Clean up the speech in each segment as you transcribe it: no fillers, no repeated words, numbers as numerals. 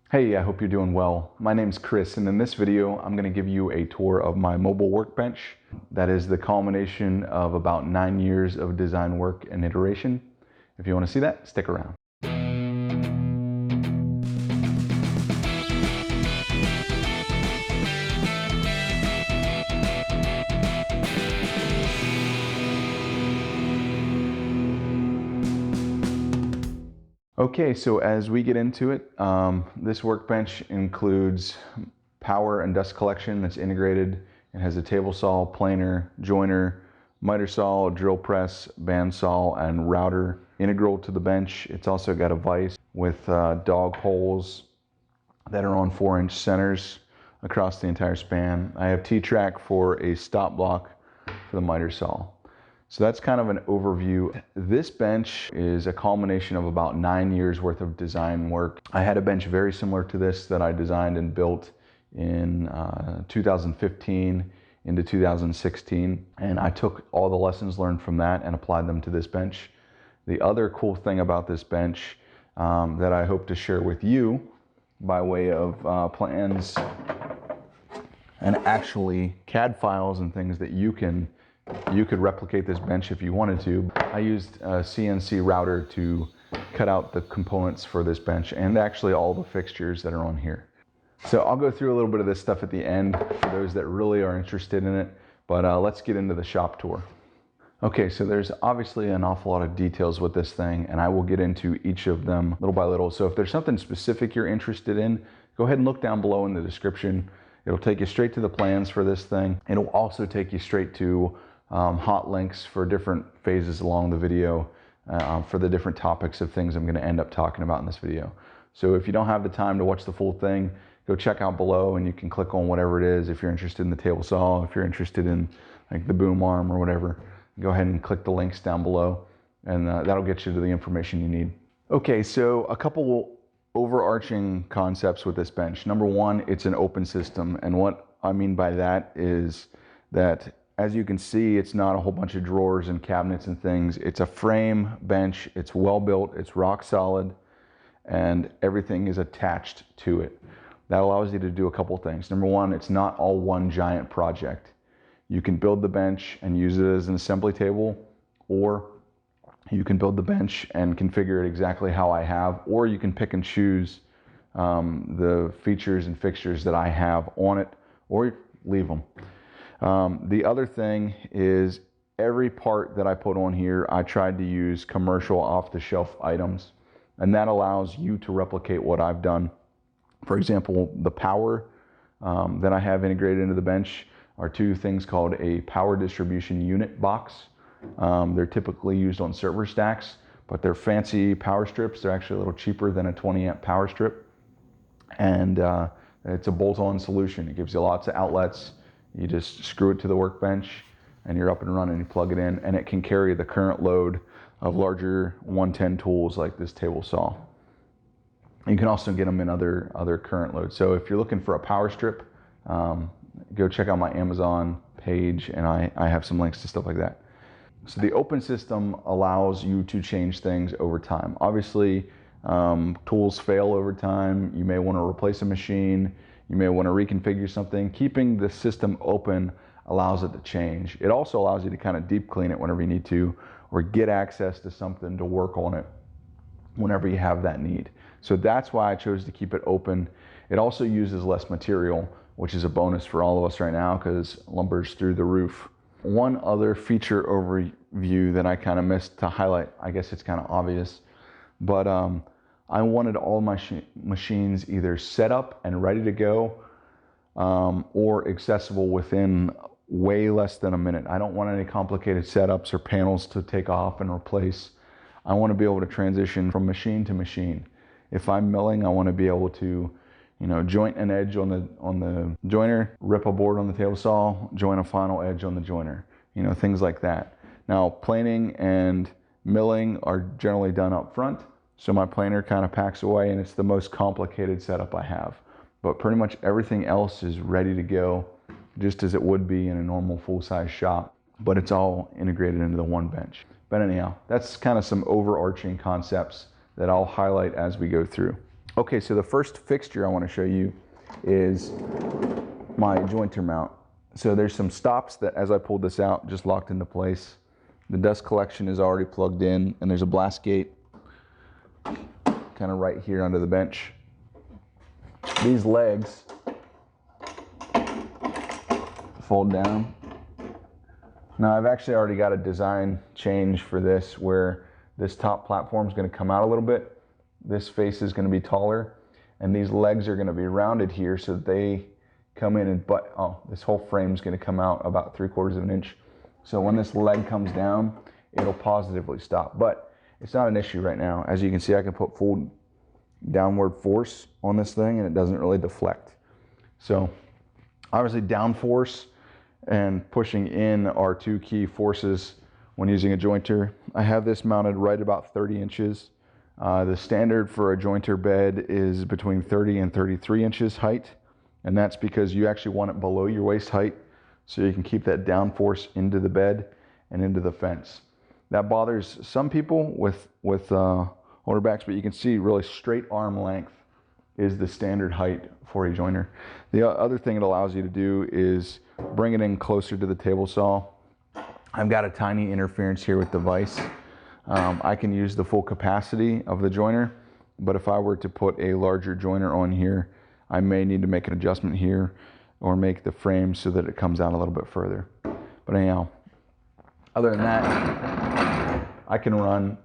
Hey, I hope you're doing well. My name's Chris, and in this video, I'm gonna give you a tour of my mobile workbench. That is the culmination of about 9 years of design work and iteration. If you wanna see that, stick around. Okay, so as we get into it, this workbench includes power and dust collection that's integrated. It has a table saw, planer, joiner, miter saw, drill press, bandsaw, and router integral to the bench. It's also got a vise with dog holes that are on 4-inch centers across the entire span. I have T-track for a stop block for the miter saw. So that's kind of an overview. This bench is a culmination of about 9 years worth of design work. I had a bench very similar to this that I designed and built in 2015 into 2016. And I took all the lessons learned from that and applied them to this bench. The other cool thing about this bench that I hope to share with you by way of plans and actually CAD files and things that you could replicate this bench if you wanted to. I used a CNC router to cut out the components for this bench and actually all the fixtures that are on here. So I'll go through a little bit of this stuff at the end for those that really are interested in it, but let's get into the shop tour. Okay, so there's obviously an awful lot of details with this thing, and I will get into each of them little by little. So if there's something specific you're interested in, go ahead and look down below in the description. It'll take you straight to the plans for this thing. It'll also take you straight to hot links for different phases along the video for the different topics of things I'm going to end up talking about in this video. So if you don't have the time to watch the full thing, go check out below and you can click on whatever it is. If you're interested in the table saw, if you're interested in like the boom arm or whatever, go ahead and click the links down below and that'll get you to the information you need. Okay, so a couple overarching concepts with this bench. Number one, it's an open system, and what I mean by that is that as you can see, it's not a whole bunch of drawers and cabinets and things. It's a frame bench. It's well built. It's rock solid, and everything is attached to it. That allows you to do a couple things. Number one, it's not all one giant project. You can build the bench and use it as an assembly table, or you can build the bench and configure it exactly how I have, or you can pick and choose the features and fixtures that I have on it, or leave them. The other thing is every part that I put on here, I tried to use commercial off-the-shelf items, and that allows you to replicate what I've done. For example, the power that I have integrated into the bench are two things called a power distribution unit box. They're typically used on server stacks, but they're fancy power strips. They're actually a little cheaper than a 20-amp power strip, and it's a bolt-on solution. It gives you lots of outlets. You just screw it to the workbench and you're up and running. You plug it in and it can carry the current load of larger 110 tools like this table saw. You can also get them in other current loads. So if you're looking for a power strip, go check out my Amazon page, and I have some links to stuff like that. So the open system allows you to change things over time. Obviously, tools fail over time. You may want to replace a machine. You may want to reconfigure something. Keeping the system open allows it to change. It also allows you to kind of deep clean it whenever you need to, or get access to something to work on it whenever you have that need. So that's why I chose to keep it open. It also uses less material, which is a bonus for all of us right now because lumber's through the roof. One other feature overview that I kind of missed to highlight, I guess it's kind of obvious, but I wanted all my machines either set up and ready to go or accessible within way less than a minute. I don't want any complicated setups or panels to take off and replace. I want to be able to transition from machine to machine. If I'm milling, I want to be able to, joint an edge on the joiner, rip a board on the table saw, join a final edge on the joiner, things like that. Now, planing and milling are generally done up front. So my planer kind of packs away, and it's the most complicated setup I have. But pretty much everything else is ready to go, just as it would be in a normal full-size shop. But it's all integrated into the one bench. But anyhow, that's kind of some overarching concepts that I'll highlight as we go through. Okay, so the first fixture I want to show you is my jointer mount. So there's some stops that, as I pulled this out, just locked into place. The dust collection is already plugged in, and there's a blast gate kind of right here under the bench. These legs fold down. Now I've actually already got a design change for this where this top platform is going to come out a little bit. This face is going to be taller, and these legs are going to be rounded here so that they come in and this whole frame is going to come out about 3/4 of an inch. So when this leg comes down, it'll positively stop. But it's not an issue right now. As you can see, I can put full downward force on this thing and it doesn't really deflect. So obviously down force and pushing in are two key forces when using a jointer. I have this mounted right about 30 inches. The standard for a jointer bed is between 30 and 33 inches height, and that's because you actually want it below your waist height so you can keep that down force into the bed and into the fence. That bothers some people with older backs, but you can see really straight arm length is the standard height for a jointer. The other thing it allows you to do is bring it in closer to the table saw. I've got a tiny interference here with the vise. I can use the full capacity of the joiner, but if I were to put a larger joiner on here, I may need to make an adjustment here or make the frame so that it comes out a little bit further. But anyhow, other than that, I can run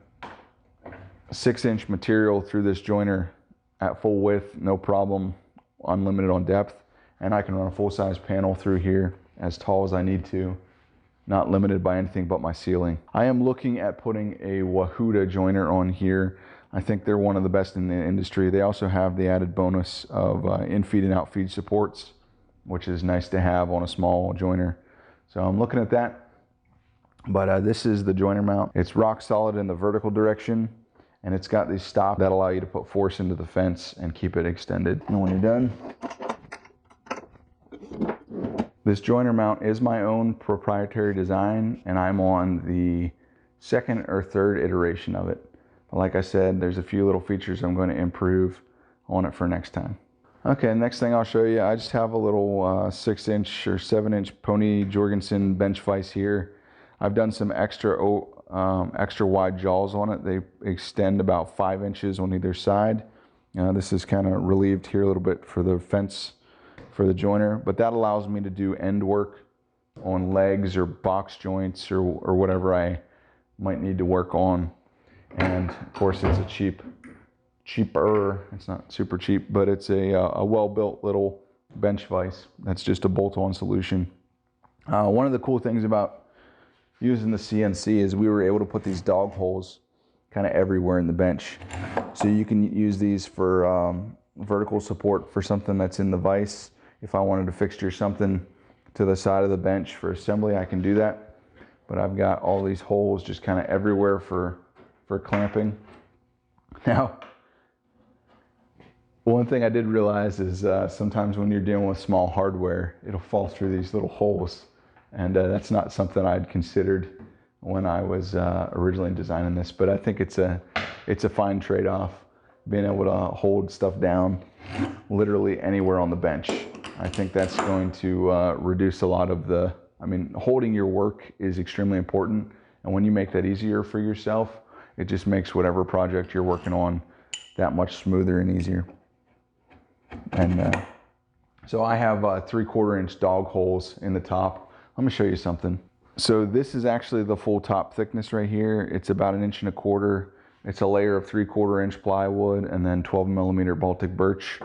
6-inch material through this joiner at full width, no problem, unlimited on depth, and I can run a full-size panel through here as tall as I need to, not limited by anything but my ceiling. I am looking at putting a Wahuda joiner on here. I think they're one of the best in the industry. They also have the added bonus of in-feed and out-feed supports, which is nice to have on a small joiner. So I'm looking at that. But this is the joiner mount. It's rock solid in the vertical direction, and it's got these stops that allow you to put force into the fence and keep it extended. And when you're done, this joiner mount is my own proprietary design, and I'm on the second or third iteration of it. But like I said, there's a few little features I'm going to improve on it for next time. Okay, next thing I'll show you, I just have a little 6-inch or 7-inch Pony Jorgensen bench vise here. I've done some extra wide jaws on it. They extend about 5 inches on either side. This is kind of relieved here a little bit for the fence for the joiner, but that allows me to do end work on legs or box joints or whatever I might need to work on. And of course it's a cheaper, it's not super cheap, but it's a well-built little bench vise that's just a bolt-on solution. One of the cool things about using the CNC is we were able to put these dog holes kind of everywhere in the bench. So you can use these for vertical support for something that's in the vise. If I wanted to fixture something to the side of the bench for assembly, I can do that. But I've got all these holes just kind of everywhere for clamping. Now, one thing I did realize is sometimes when you're dealing with small hardware, it'll fall through these little holes. And that's not something I'd considered when I was originally designing this, but I think it's a fine trade-off, being able to hold stuff down literally anywhere on the bench. I think that's going to reduce a lot of holding your work is extremely important, and when you make that easier for yourself, it just makes whatever project you're working on that much smoother and easier. And so I have 3/4 inch dog holes in the top. Let me show you something. So this is actually the full top thickness right here. It's about 1 1/4 inches. It's a layer of 3/4 inch plywood and then 12mm Baltic birch,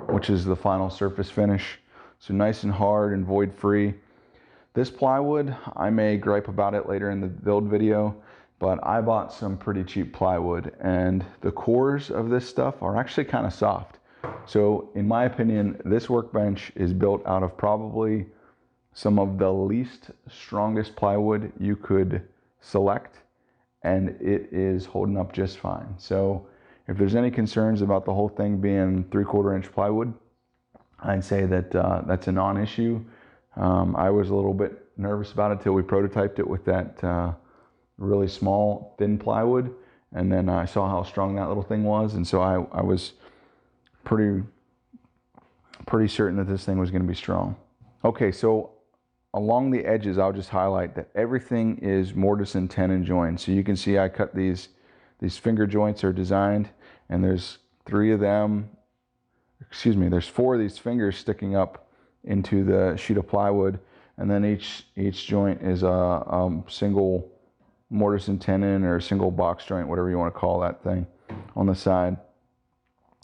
which is the final surface finish. So nice and hard and void free. This plywood, I may gripe about it later in the build video, but I bought some pretty cheap plywood, and the cores of this stuff are actually kind of soft. So in my opinion, this workbench is built out of probably some of the least strongest plywood you could select, and it is holding up just fine. So if there's any concerns about the whole thing being 3/4 inch plywood, I'd say that that's a non-issue. I was a little bit nervous about it till we prototyped it with that really small thin plywood, and then I saw how strong that little thing was, and so I was pretty certain that this thing was going to be strong. Okay, so along the edges, I'll just highlight that everything is mortise and tenon joined. So you can see I cut these finger joints are designed, and there's 3 of them, excuse me, there's 4 of these fingers sticking up into the sheet of plywood, and then each joint is a single mortise and tenon or a single box joint, whatever you want to call that thing, on the side.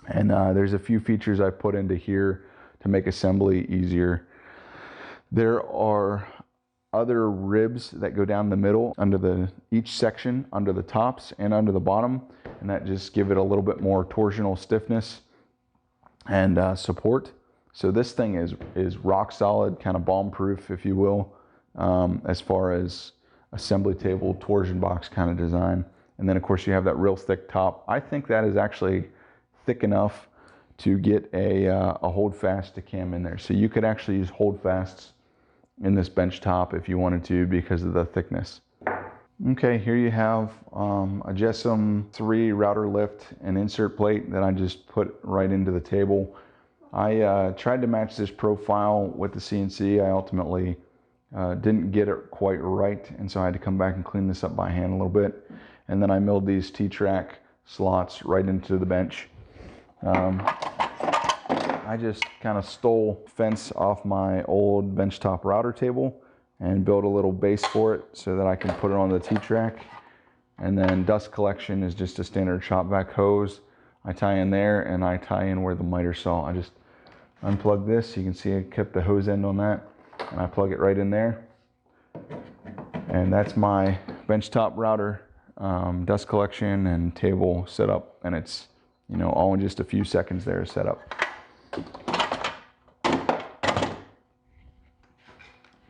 And there's a few features I put into here to make assembly easier. There are other ribs that go down the middle under each section, under the tops and under the bottom, and that just give it a little bit more torsional stiffness and support. So this thing is rock solid, kind of bomb proof, if you will, as far as assembly table torsion box kind of design. And then of course you have that real thick top. I think that is actually thick enough to get a holdfast to cam in there. So you could actually use holdfasts in this bench top if you wanted to, because of the thickness. Okay, here you have a Jessem 3 router lift and insert plate that I just put right into the table. I tried to match this profile with the CNC. I ultimately didn't get it quite right, and so I had to come back and clean this up by hand a little bit. And then I milled these T-track slots right into the bench. I just kind of stole fence off my old benchtop router table and built a little base for it so that I can put it on the T-track. And then dust collection is just a standard shop vac hose. I tie in there, and I tie in where the miter saw. I just unplug this. You can see I kept the hose end on that, and I plug it right in there. And that's my benchtop router dust collection and table setup, and it's, you know, all in just a few seconds there to set up.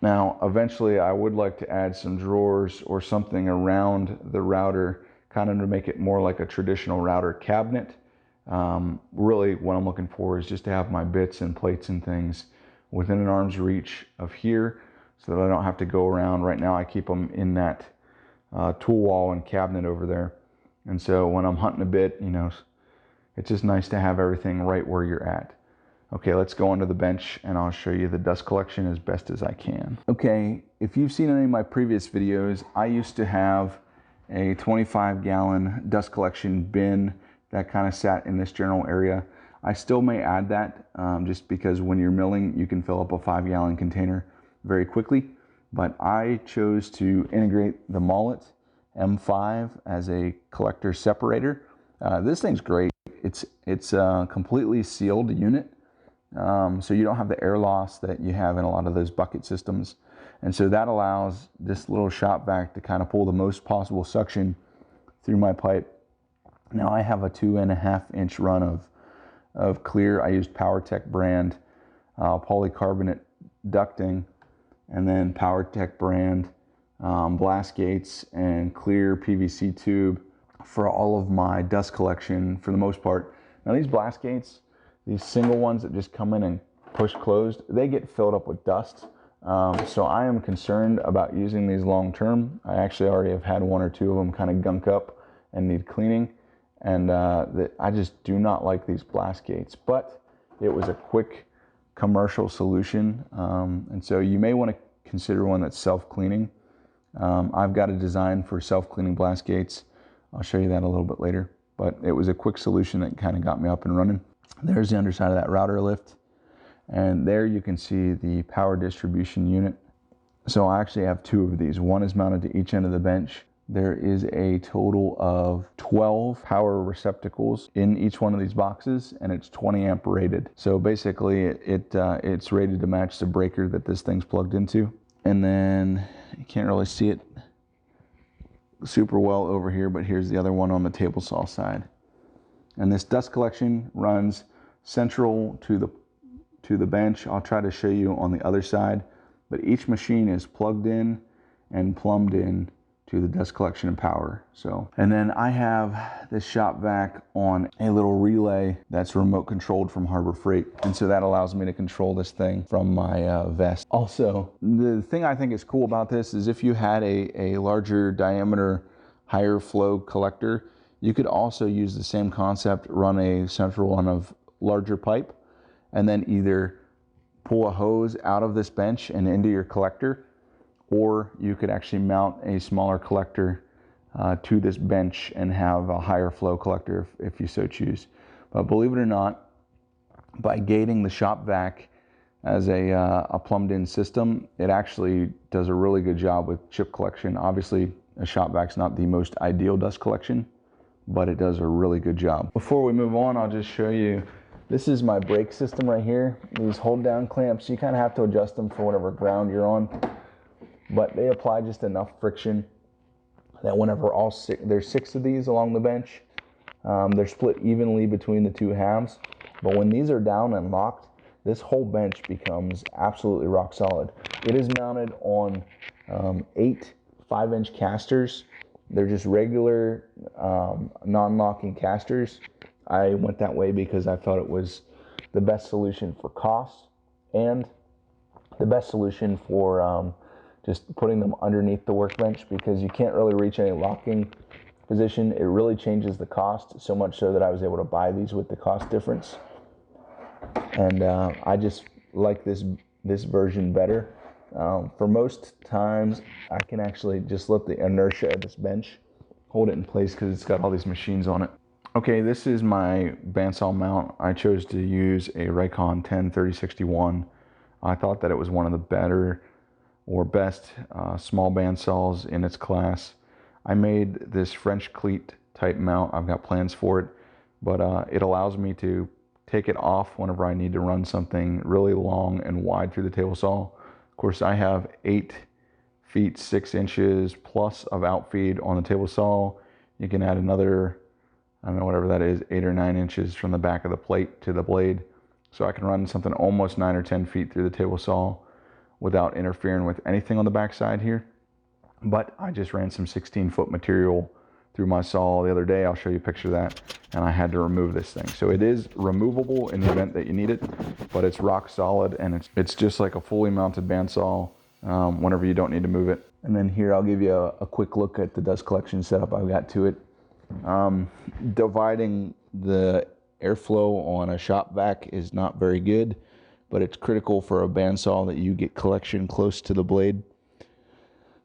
Now, eventually I would like to add some drawers or something around the router, kind of to make it more like a traditional router cabinet. Really what I'm looking for is just to have my bits and plates and things within an arm's reach of here, so that I don't have to go around. Right now I keep them in that tool wall and cabinet over there. And so when I'm hunting a bit, you know, it's just nice to have everything right where you're at. Okay, let's go onto the bench and I'll show you the dust collection as best as I can. Okay, if you've seen any of my previous videos, I used to have a 25-gallon dust collection bin that kind of sat in this general area. I still may add that just because when you're milling, you can fill up a 5-gallon container very quickly. But I chose to integrate the Mallet M5 as a collector separator. This thing's great. It's a completely sealed unit. So you don't have the air loss that you have in a lot of those bucket systems. And so that allows this little shop vac to kind of pull the most possible suction through my pipe. Now I have a 2.5-inch run of clear. I used PowerTech brand polycarbonate ducting, and then PowerTech brand blast gates and clear PVC tube for all of my dust collection for the most part. Now these blast gates, these single ones that just come in and push closed, they get filled up with dust. So I am concerned about using these long term. I actually already have had 1 or 2 of them kind of gunk up and need cleaning. And I just do not like these blast gates. But it was a quick commercial solution. And so you may want to consider one that's self-cleaning. I've got a design for self-cleaning blast gates. I'll show you that a little bit later. But it was a quick solution that kind of got me up and running. There's the underside of that router lift, and there you can see the power distribution unit. So I actually have 2 of these. One is mounted to each end of the bench. There is a total of 12 power receptacles in each one of these boxes, and it's 20 amp rated. So basically it's rated to match the breaker that this thing's plugged into. And then you can't really see it super well over here, but here's the other one on the table saw side. And this dust collection runs central to the bench. I'll try to show you on the other side, but each machine is plugged in and plumbed in to the dust collection and power. So, and then I have this shop vac on a little relay that's remote controlled from Harbor Freight, and so that allows me to control this thing from my vest. Also, the thing I think is cool about this is if you had a larger diameter, higher flow collector, you could also use the same concept, run a central one of larger pipe and then either pull a hose out of this bench and into your collector, or you could actually mount a smaller collector to this bench and have a higher flow collector if you so choose. But believe it or not, by gating the shop vac as a plumbed in system, it actually does a really good job with chip collection. Obviously, a shop vac's not the most ideal dust collection, but it does a really good job. Before we move on, I'll just show you, this is my brake system right here. These hold down clamps, you kind of have to adjust them for whatever ground you're on, but they apply just enough friction that whenever there's 6 of these along the bench, they're split evenly between the 2 halves. But when these are down and locked, this whole bench becomes absolutely rock solid. It is mounted on 8 5-inch casters. They're just regular non-locking casters. I went that way because I thought it was the best solution for cost and the best solution for just putting them underneath the workbench, because you can't really reach any locking position. It really changes the cost, so much so that I was able to buy these with the cost difference. And I just like this version better. For most times, I can actually just let the inertia of this bench hold it in place because it's got all these machines on it. Okay, this is my bandsaw mount. I chose to use a Raycon 10-3061. I thought that it was one of the better or best small bandsaws in its class. I made this French cleat type mount. I've got plans for it, but it allows me to take it off whenever I need to run something really long and wide through the table saw. Of course, I have 8 feet 6 inches plus of outfeed on the table saw. You can add another, I don't know, whatever that is, 8 or 9 inches from the back of the plate to the blade. So I can run something almost 9 or 10 feet through the table saw without interfering with anything on the back side here. But I just ran some 16-foot material through my saw the other day. I'll show you a picture of that. And I had to remove this thing. So it is removable in the event that you need it, but it's rock solid, and it's just like a fully mounted bandsaw whenever you don't need to move it. And then here I'll give you a quick look at the dust collection setup I've got to it. Dividing the airflow on a shop vac is not very good, but it's critical for a bandsaw that you get collection close to the blade.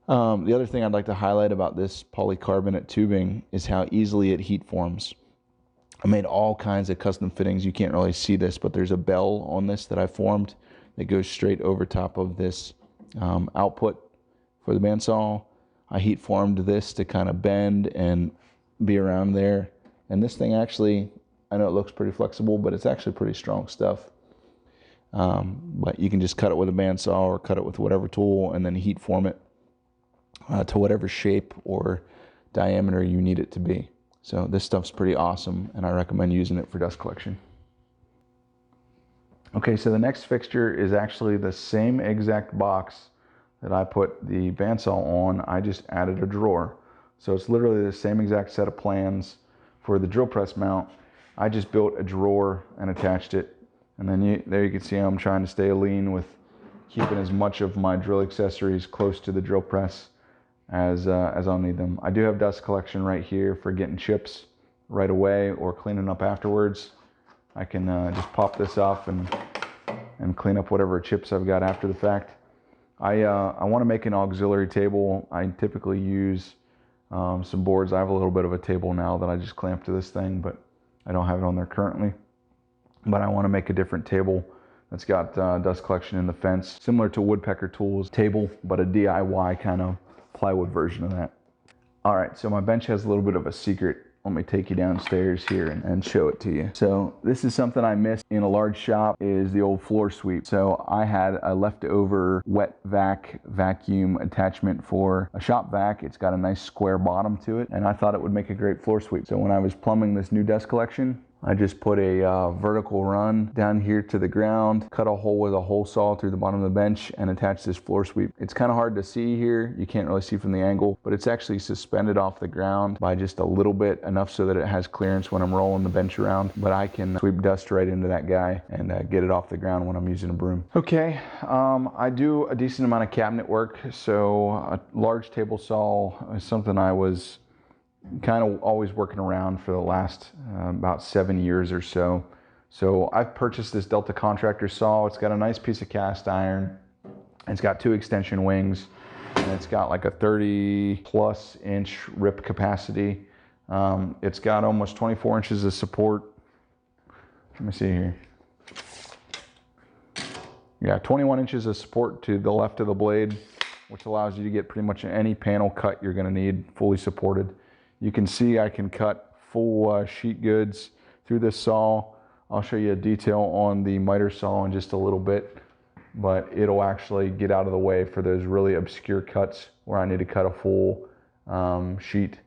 The other thing I'd like to highlight about this polycarbonate tubing is how easily it heat forms. I made all kinds of custom fittings. You can't really see this, but there's a bell on this that I formed that goes straight over top of this output for the bandsaw. I heat formed this to kind of bend and be around there. And this thing actually, I know it looks pretty flexible, but it's actually pretty strong stuff. But you can just cut it with a bandsaw or cut it with whatever tool and then heat form it to whatever shape or diameter you need it to be. So this stuff's pretty awesome, and I recommend using it for dust collection. Okay, so the next fixture is actually the same exact box that I put the bandsaw on. I just added a drawer. So it's literally the same exact set of plans for the drill press mount. I just built a drawer and attached it. And then there you can see I'm trying to stay lean with keeping as much of my drill accessories close to the drill press as I'll need them. I do have dust collection right here for getting chips right away or cleaning up afterwards. I can just pop this off and clean up whatever chips I've got after the fact. I want to make an auxiliary table. I typically use some boards. I have a little bit of a table now that I just clamp to this thing, but I don't have it on there currently. But I want to make a different table that's got dust collection in the fence, similar to Woodpecker Tools table, but a DIY kind of plywood version of that. All right, so my bench has a little bit of a secret. Let me take you downstairs here and show it to you. So this is something I missed in a large shop, is the old floor sweep. So I had a leftover wet vacuum attachment for a shop vac. It's got a nice square bottom to it, and I thought it would make a great floor sweep. So when I was plumbing this new dust collection, I just put a vertical run down here to the ground, cut a hole with a hole saw through the bottom of the bench, and attached this floor sweep. It's kind of hard to see here. You can't really see from the angle, but it's actually suspended off the ground by just a little bit, enough so that it has clearance when I'm rolling the bench around. But I can sweep dust right into that guy and get it off the ground when I'm using a broom. Okay, I do a decent amount of cabinet work, so a large table saw is something I was kind of always working around for the last about 7 years or so. So I've purchased this Delta Contractor saw. It's got a nice piece of cast iron. It's got 2 extension wings, and it's got like a 30+ inch rip capacity. It's got almost 24 inches of support. Let me see here. Yeah, 21 inches of support to the left of the blade, which allows you to get pretty much any panel cut you're going to need fully supported. You can see I can cut full sheet goods through this saw. I'll show you a detail on the miter saw in just a little bit, but it'll actually get out of the way for those really obscure cuts where I need to cut a full sheet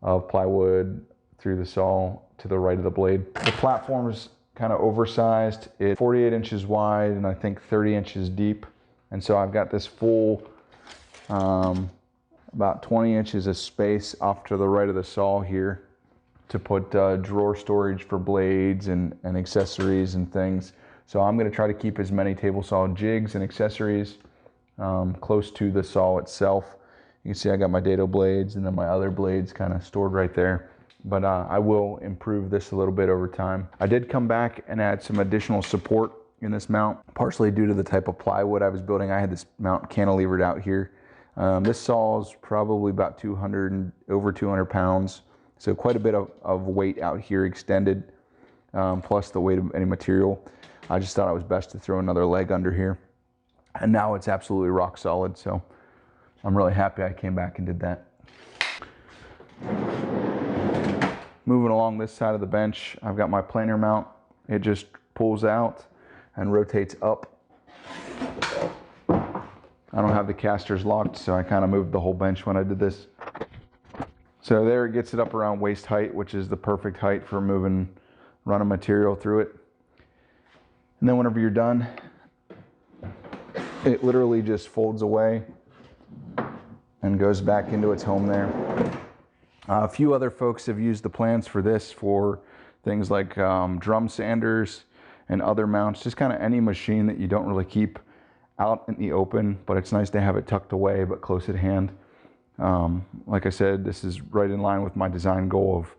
of plywood through the saw to the right of the blade. The platform is kind of oversized. It's 48 inches wide and I think 30 inches deep. And so I've got this full about 20 inches of space off to the right of the saw here to put drawer storage for blades and accessories and things. So I'm going to try to keep as many table saw jigs and accessories close to the saw itself. You can see I got my dado blades and then my other blades kind of stored right there. But I will improve this a little bit over time. I did come back and add some additional support in this mount, partially due to the type of plywood I was building. I had this mount cantilevered out here. This saw is probably about over 200 pounds. So quite a bit of weight out here extended, plus the weight of any material. I just thought it was best to throw another leg under here. And now it's absolutely rock solid. So I'm really happy I came back and did that. Moving along this side of the bench, I've got my planer mount. It just pulls out and rotates up. I don't have the casters locked, so I kind of moved the whole bench when I did this. So there it gets it up around waist height, which is the perfect height for running material through it. And then whenever you're done, it literally just folds away and goes back into its home there. A few other folks have used the plans for this for things like drum sanders and other mounts, just kind of any machine that you don't really keep out in the open, but it's nice to have it tucked away but close at hand. Like I said, this is right in line with my design goal of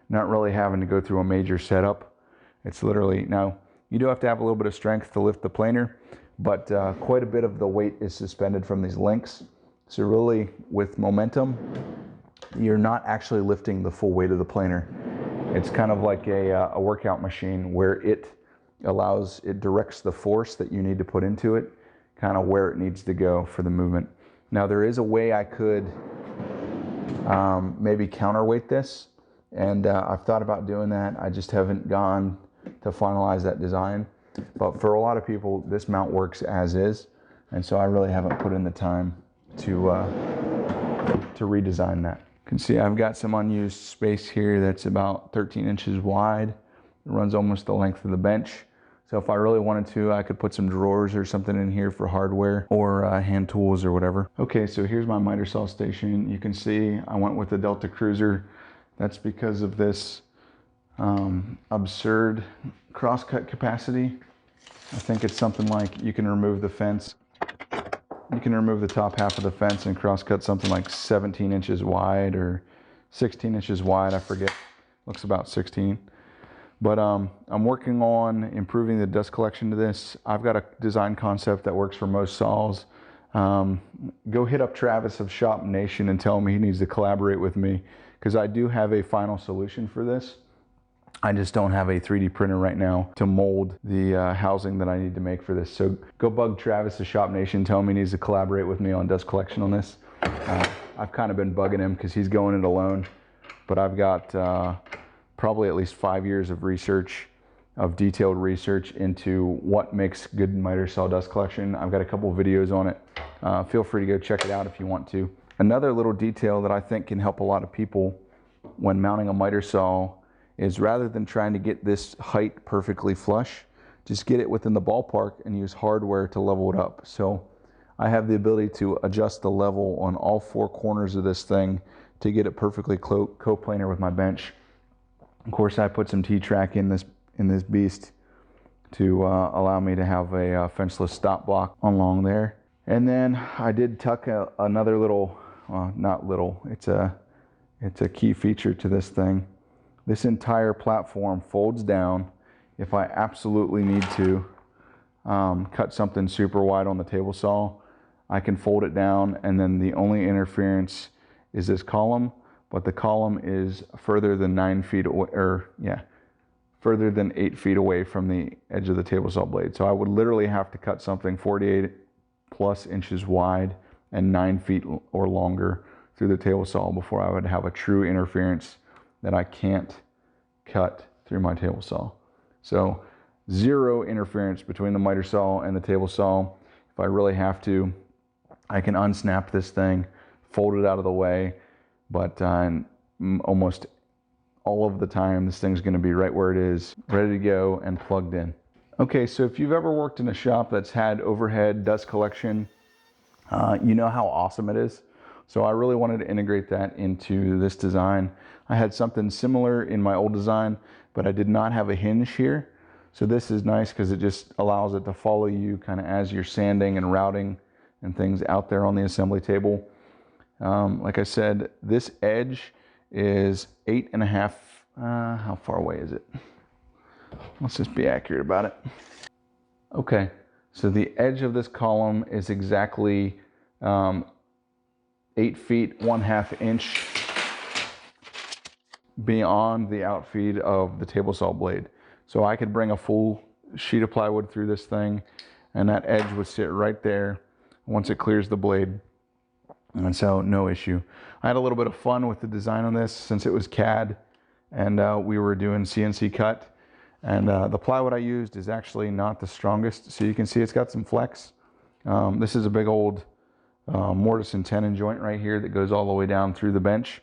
not really having to go through a major setup. It's literally, now you do have to have a little bit of strength to lift the planer, but quite a bit of the weight is suspended from these links. So really with momentum, you're not actually lifting the full weight of the planer. It's kind of like a workout machine where it directs the force that you need to put into it, kind of where it needs to go for the movement. Now there is a way I could maybe counterweight this, and I've thought about doing that. I just haven't gone to finalize that design. But for a lot of people, this mount works as is, and so I really haven't put in the time to redesign that. You can see I've got some unused space here that's about 13 inches wide. It runs almost the length of the bench. So if I really wanted to, I could put some drawers or something in here for hardware or hand tools or whatever. Okay, so here's my miter saw station. You can see I went with the Delta Cruiser. That's because of this absurd crosscut capacity. I think it's something like you can remove the fence. You can remove the top half of the fence and crosscut something like 17 inches wide or 16 inches wide, I forget. Looks about 16. But I'm working on improving the dust collection to this. I've got a design concept that works for most saws. Go hit up Travis of Shop Nation and tell him he needs to collaborate with me, because I do have a final solution for this. I just don't have a 3D printer right now to mold the housing that I need to make for this. So go bug Travis of Shop Nation, tell him he needs to collaborate with me on dust collection on this. I've kind of been bugging him because he's going it alone, but I've got probably at least 5 years of research, of detailed research into what makes good miter saw dust collection. I've got a couple videos on it. Feel free to go check it out if you want to. Another little detail that I think can help a lot of people when mounting a miter saw is, rather than trying to get this height perfectly flush, just get it within the ballpark and use hardware to level it up. So I have the ability to adjust the level on all 4 corners of this thing to get it perfectly coplanar with my bench. Of course, I put some T-track in this beast to allow me to have a fenceless stop block along there. And then I did tuck another little, not little, it's a key feature to this thing. This entire platform folds down if I absolutely need to cut something super wide on the table saw, I can fold it down, and then the only interference is this column, but the column is further than 9 feet away, or yeah, further than 8 feet away from the edge of the table saw blade. So I would literally have to cut something 48 plus inches wide and 9 feet or longer through the table saw before I would have a true interference that I can't cut through my table saw. So 0 interference between the miter saw and the table saw. If I really have to, I can unsnap this thing, fold it out of the way, but almost all of the time this thing's going to be right where it is, ready to go and plugged in. Okay, so if you've ever worked in a shop that's had overhead dust collection, you know how awesome it is. So I really wanted to integrate that into this design. I had something similar in my old design, but I did not have a hinge here. So this is nice because it just allows it to follow you kind of as you're sanding and routing and things out there on the assembly table. Like I said, this edge is 8.5, how far away is it? Let's just be accurate about it. Okay, so the edge of this column is exactly 8 feet 1/2 inch beyond the outfeed of the table saw blade. So I could bring a full sheet of plywood through this thing, and that edge would sit right there once it clears the blade. And so no issue. I had a little bit of fun with the design on this since it was CAD and we were doing CNC cut. And the plywood I used is actually not the strongest. So you can see it's got some flex. This is a big old mortise and tenon joint right here that goes all the way down through the bench.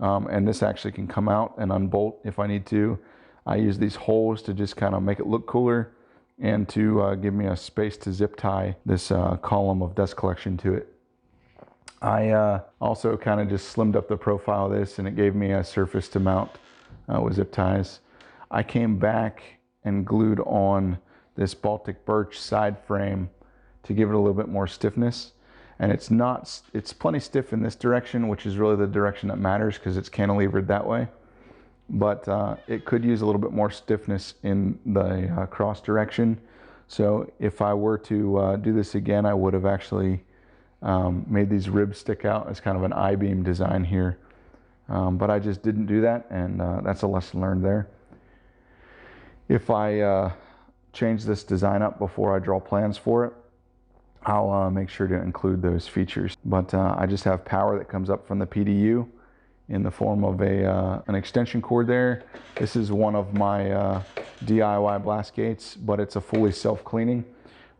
And this actually can come out and unbolt if I need to. I use these holes to just kind of make it look cooler and to give me a space to zip tie this column of dust collection to it. I also kind of just slimmed up the profile of this, and it gave me a surface to mount with zip ties. I came back and glued on this Baltic Birch side frame to give it a little bit more stiffness. And it's plenty stiff in this direction, which is really the direction that matters because it's cantilevered that way. But it could use a little bit more stiffness in the cross direction. So if I were to do this again, I would have actually made these ribs stick out as kind of an I-beam design here. But I just didn't do that, and that's a lesson learned there. If I change this design up before I draw plans for it, I'll make sure to include those features. But I just have power that comes up from the PDU in the form of an extension cord there. This is one of my DIY blast gates, but it's a fully self-cleaning,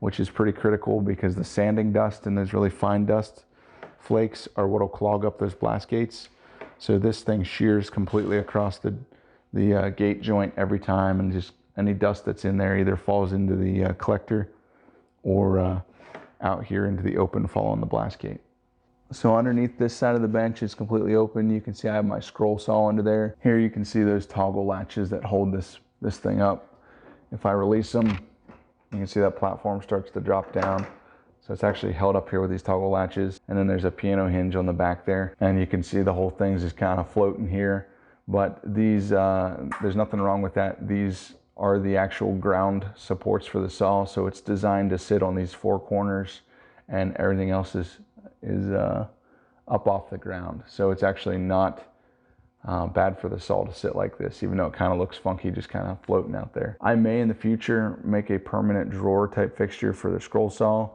which is pretty critical because the sanding dust and those really fine dust flakes are what will clog up those blast gates. So this thing shears completely across the gate joint every time, and just any dust that's in there either falls into the collector or out here into the open following the blast gate. So underneath this side of the bench is completely open. You can see I have my scroll saw under there. Here you can see those toggle latches that hold this thing up. If I release them, you can see that platform starts to drop down. So it's actually held up here with these toggle latches. And then there's a piano hinge on the back there. And you can see the whole thing's just kind of floating here. But these, there's nothing wrong with that. These are the actual ground supports for the saw. So it's designed to sit on these four corners, and everything else is up off the ground. So it's actually not bad for the saw to sit like this, even though it kind of looks funky just kind of floating out there. I may in the future make a permanent drawer type fixture for the scroll saw,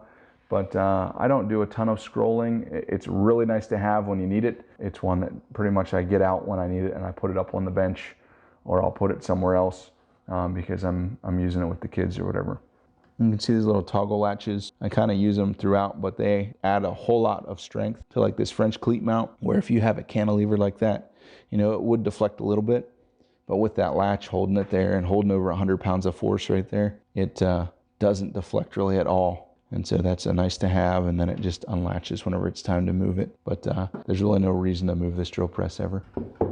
but I don't do a ton of scrolling. It's really nice to have when you need it. It's one that pretty much I get out when I need it and I put it up on the bench, or I'll put it somewhere else because I'm using it with the kids or whatever. You can see these little toggle latches. I kind of use them throughout, but they add a whole lot of strength to like this French cleat mount, where if you have it cantilevered like that, you know, it would deflect a little bit, but with that latch holding it there and holding over 100 pounds of force right there, it doesn't deflect really at all. And so that's a nice to have, and then it just unlatches whenever it's time to move it. But there's really no reason to move this drill press ever.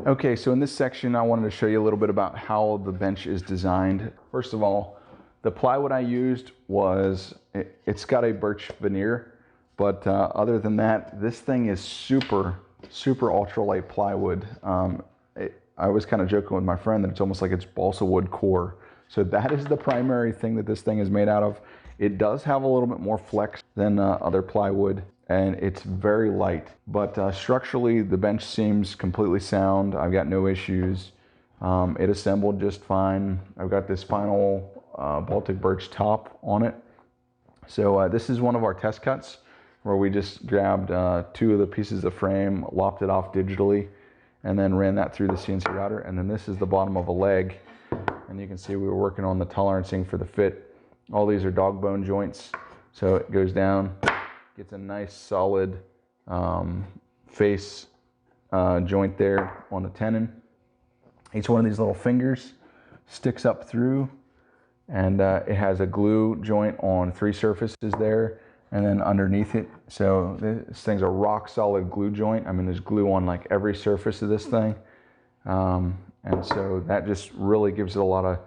Okay, so in this section, I wanted to show you a little bit about how the bench is designed. First of all, the plywood I used it's got a birch veneer, but other than that, this thing is super ultralight plywood. I was kind of joking with my friend that it's almost like it's balsa wood core. So that is the primary thing that this thing is made out of. It does have a little bit more flex than other plywood, and it's very light. But structurally, the bench seems completely sound. I've got no issues. It assembled just fine. I've got this final Baltic birch top on it. So this is one of our test cuts where we just grabbed 2 of the pieces of frame, lopped it off digitally, and then ran that through the CNC router. And then this is the bottom of a leg. And you can see we were working on the tolerancing for the fit. All these are Dogbone joints. So it goes down, gets a nice solid face joint there on the tenon. Each one of these little fingers sticks up through, and it has a glue joint on 3 surfaces there, and then underneath it. So this thing's a rock solid glue joint. I mean, there's glue on like every surface of this thing. And so that just really gives it a lot of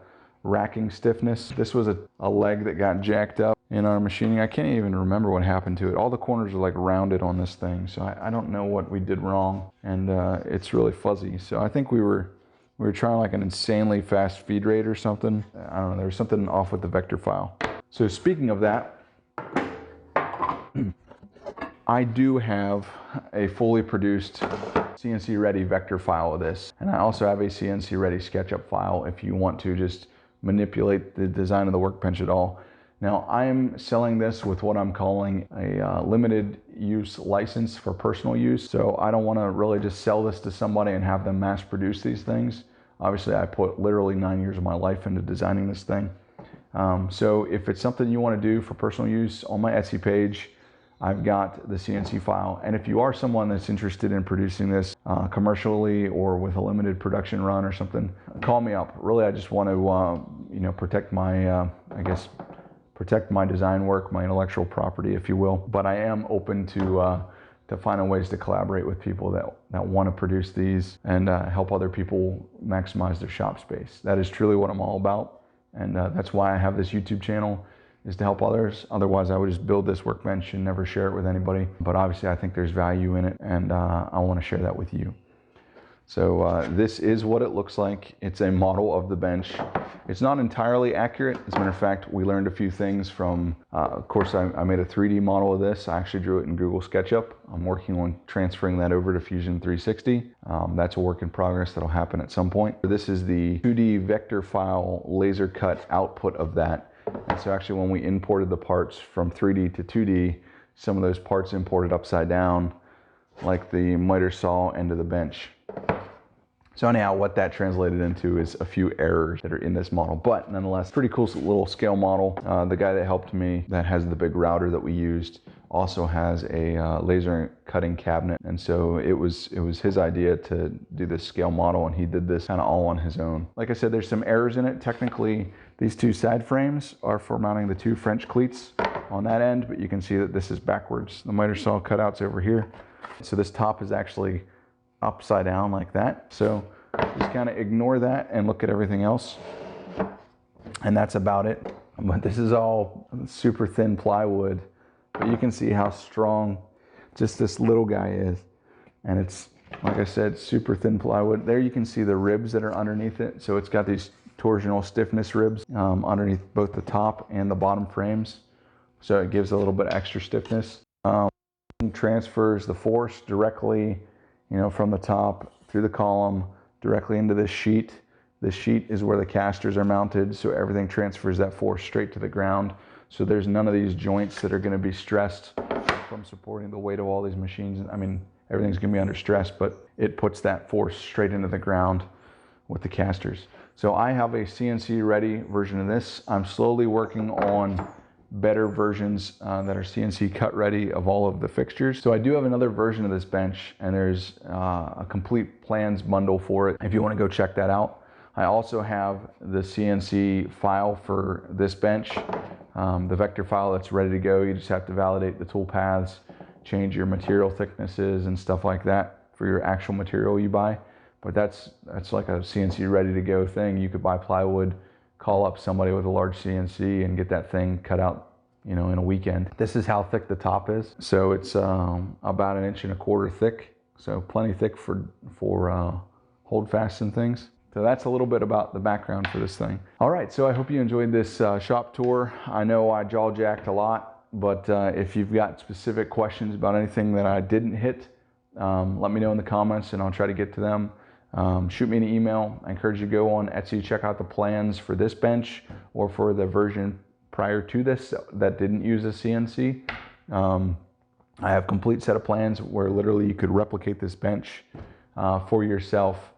racking stiffness. This was a leg that got jacked up in our machining. I can't even remember what happened to it. All the corners are like rounded on this thing, so I don't know what we did wrong, and it's really fuzzy. So I think we were trying like an insanely fast feed rate or something. I don't know, there was something off with the vector file. So speaking of that, I do have a fully produced CNC ready vector file of this. And I also have a CNC ready SketchUp file if you want to just manipulate the design of the workbench at all. Now I'm selling this with what I'm calling a limited use license for personal use. So I don't want to really just sell this to somebody and have them mass produce these things. Obviously I put literally 9 years of my life into designing this thing. So if it's something you want to do for personal use, on my Etsy page, I've got the CNC file. And if you are someone that's interested in producing this commercially or with a limited production run or something, call me up. Really, I just want to, protect my, protect my design work, my intellectual property, if you will. But I am open to finding ways to collaborate with people that want to produce these and help other people maximize their shop space. That is truly what I'm all about. And that's why I have this YouTube channel, is to help others. Otherwise, I would just build this workbench and never share it with anybody. But obviously, I think there's value in it, and I want to share that with you. So this is what it looks like. It's a model of the bench. It's not entirely accurate. As a matter of fact, we learned a few things from, of course, I made a 3D model of this. I actually drew it in Google SketchUp. I'm working on transferring that over to Fusion 360. That's a work in progress that'll happen at some point. This is the 2D vector file laser cut output of that. And so actually when we imported the parts from 3D to 2D, some of those parts imported upside down, like the miter saw end of the bench. So anyhow, what that translated into is a few errors that are in this model, but nonetheless, pretty cool little scale model. The guy that helped me, that has the big router that we used, also has a laser cutting cabinet. And so it was his idea to do this scale model, and he did this kind of all on his own. Like I said, there's some errors in it. Technically, these 2 side frames are for mounting the 2 French cleats on that end, but you can see that this is backwards. The miter saw cutout's over here. So this top is actually upside down like that. So just kind of ignore that and look at everything else. And that's about it. But this is all super thin plywood. But you can see how strong just this little guy is. And it's, like I said, super thin plywood. There you can see the ribs that are underneath it. So it's got these torsional stiffness ribs underneath both the top and the bottom frames. So it gives a little bit extra stiffness. Transfers the force directly, from the top through the column directly into this sheet. This sheet is where the casters are mounted, so everything transfers that force straight to the ground. So there's none of these joints that are going to be stressed from supporting the weight of all these machines. I mean, everything's going to be under stress, but it puts that force straight into the ground with the casters. So I have a CNC ready version of this. I'm slowly working on better versions that are CNC cut ready of all of the fixtures. So I do have another version of this bench, and there's a complete plans bundle for it if you want to go check that out. I also have the CNC file for this bench, the vector file that's ready to go. You just have to validate the tool paths, change your material thicknesses and stuff like that for your actual material you buy. But that's like a CNC ready to go thing. You could buy plywood, call up somebody with a large CNC and get that thing cut out, in a weekend. This is how thick the top is. So it's about 1.25 inches thick. So plenty thick for hold fast and things. So that's a little bit about the background for this thing. All right, so I hope you enjoyed this shop tour. I know I jaw-jacked a lot, but if you've got specific questions about anything that I didn't hit, let me know in the comments and I'll try to get to them. Shoot me an email. I encourage you to go on Etsy, check out the plans for this bench or for the version prior to this that didn't use a CNC. I have a complete set of plans where literally you could replicate this bench for yourself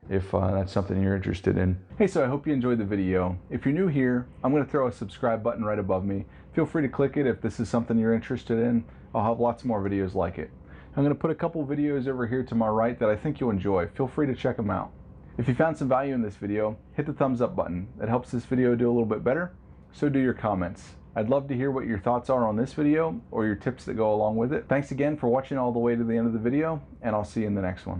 if that's something you're interested in. Hey, so I hope you enjoyed the video. If you're new here, I'm going to throw a subscribe button right above me. Feel free to click it if this is something you're interested in. I'll have lots more videos like it. I'm going to put a couple videos over here to my right that I think you'll enjoy. Feel free to check them out. If you found some value in this video, hit the thumbs up button. It helps this video do a little bit better. So do your comments. I'd love to hear what your thoughts are on this video or your tips that go along with it. Thanks again for watching all the way to the end of the video, and I'll see you in the next one.